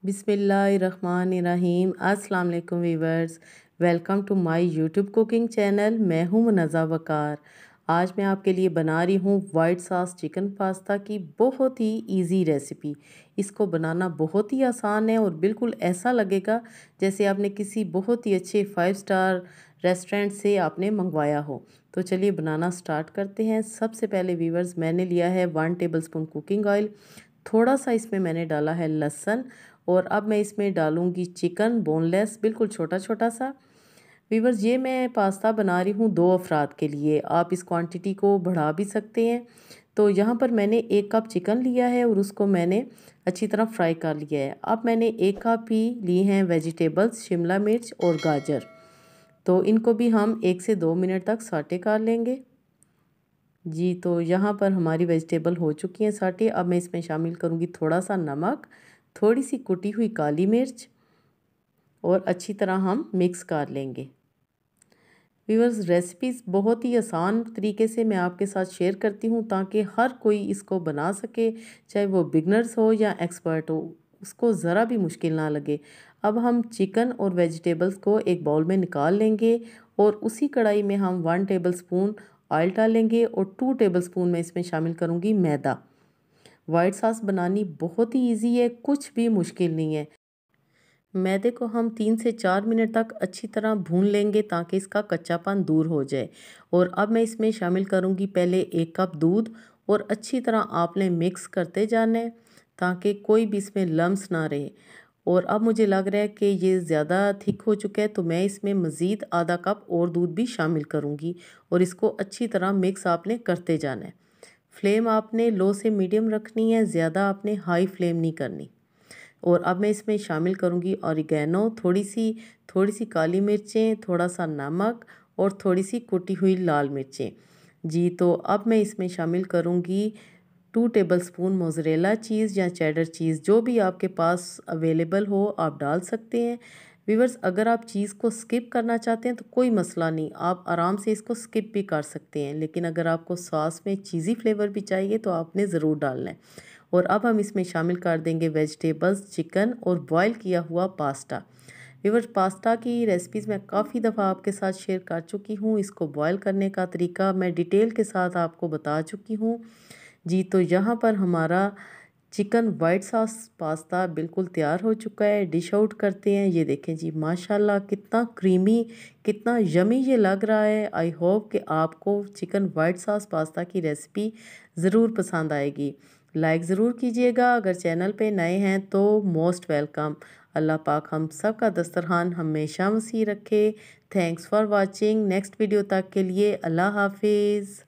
बिस्मिल्लाहिर्रहमानिर्रहीम। अस्सलाम वालेकुम viewers, welcome to my YouTube cooking channel. मैं हूं मुनज़्ज़ा वकार। आज मैं आपके लिए बना रही हूं वाइट सॉस चिकन पास्ता की बहुत ही इजी रेसिपी। इसको बनाना बहुत ही आसान है और बिल्कुल ऐसा लगेगा जैसे आपने किसी बहुत ही अच्छे 5 स्टार रेस्टोरेंट से आपने मंगवाया हो। तो चलिए बनाना स्टार्ट करते हैं। सबसे पहले वीवर्स, मैंने लिया है 1 टेबलस्पून कुकिंग ऑयल। थोड़ा सा इसमें मैंने डाला है लहसुन और अब मैं इसमें डालूंगी चिकन बोनलेस, बिल्कुल छोटा छोटा सा। वीवर्स, ये मैं पास्ता बना रही हूँ 2 अफराद के लिए। आप इस क्वांटिटी को बढ़ा भी सकते हैं। तो यहाँ पर मैंने 1 कप चिकन लिया है और उसको मैंने अच्छी तरह फ्राई कर लिया है। अब मैंने 1 कप ही ली हैं वेजिटेबल्स, शिमला मिर्च और गाजर। तो इनको भी हम 1 से 2 मिनट तक सॉटे कर लेंगे। जी, तो यहाँ पर हमारी वेजिटेबल हो चुकी हैं सॉटे। अब मैं इसमें शामिल करूँगी थोड़ा सा नमक, थोड़ी सी कुटी हुई काली मिर्च और अच्छी तरह हम मिक्स कर लेंगे। व्यूअर्स, रेसिपीज़ बहुत ही आसान तरीके से मैं आपके साथ शेयर करती हूँ ताकि हर कोई इसको बना सके, चाहे वो बिगनर्स हो या एक्सपर्ट हो, उसको ज़रा भी मुश्किल ना लगे। अब हम चिकन और वेजिटेबल्स को एक बाउल में निकाल लेंगे और उसी कढ़ाई में हम 1 टेबलस्पून ऑयल डालेंगे और 2 टेबलस्पून में इसमें शामिल करूँगी मैदा। वाइट सॉस बनानी बहुत ही ईजी है, कुछ भी मुश्किल नहीं है। मैदे को हम 3 से 4 मिनट तक अच्छी तरह भून लेंगे ताकि इसका कच्चापन दूर हो जाए। और अब मैं इसमें शामिल करूँगी पहले 1 कप दूध और अच्छी तरह आपने मिक्स करते जाना है ताकि कोई भी इसमें लम्स ना रहे। और अब मुझे लग रहा है कि ये ज़्यादा थिक हो चुका है, तो मैं इसमें मज़ीद आधा कप और दूध भी शामिल करूँगी और इसको अच्छी तरह मिक्स आपने करते जाना है। फ्लेम आपने लो से मीडियम रखनी है, ज़्यादा आपने हाई फ्लेम नहीं करनी। और अब मैं इसमें शामिल करूँगी ऑरिगेनो, थोड़ी सी काली मिर्चें, थोड़ा सा नमक और थोड़ी सी कुटी हुई लाल मिर्चें। जी, तो अब मैं इसमें शामिल करूँगी 2 टेबलस्पून मोज़रेला चीज़ या चेडर चीज़, जो भी आपके पास अवेलेबल हो आप डाल सकते हैं। व्यूअर्स, अगर आप चीज़ को स्किप करना चाहते हैं तो कोई मसला नहीं, आप आराम से इसको स्किप भी कर सकते हैं, लेकिन अगर आपको सॉस में चीज़ी फ्लेवर भी चाहिए तो आपने ज़रूर डालना है। और अब हम इसमें शामिल कर देंगे वेजिटेबल्स, चिकन और बॉयल किया हुआ पास्ता। व्यूअर्स, पास्ता की रेसिपीज़ मैं काफ़ी दफ़ा आपके साथ शेयर कर चुकी हूँ। इसको बॉयल करने का तरीका मैं डिटेल के साथ आपको बता चुकी हूँ। जी, तो यहाँ पर हमारा चिकन वाइट सॉस पास्ता बिल्कुल तैयार हो चुका है। डिश आउट करते हैं। ये देखें जी, माशाल्लाह कितना क्रीमी, कितना यमी ये लग रहा है। आई होप कि आपको चिकन वाइट सॉस पास्ता की रेसिपी ज़रूर पसंद आएगी। लाइक ज़रूर कीजिएगा। अगर चैनल पे नए हैं तो मोस्ट वेलकम। अल्लाह पाक हम सब का दस्तरखान हमेशा वसी रखे। Thanks for watching. Next video तक के लिए अल्लाह हाफिज़।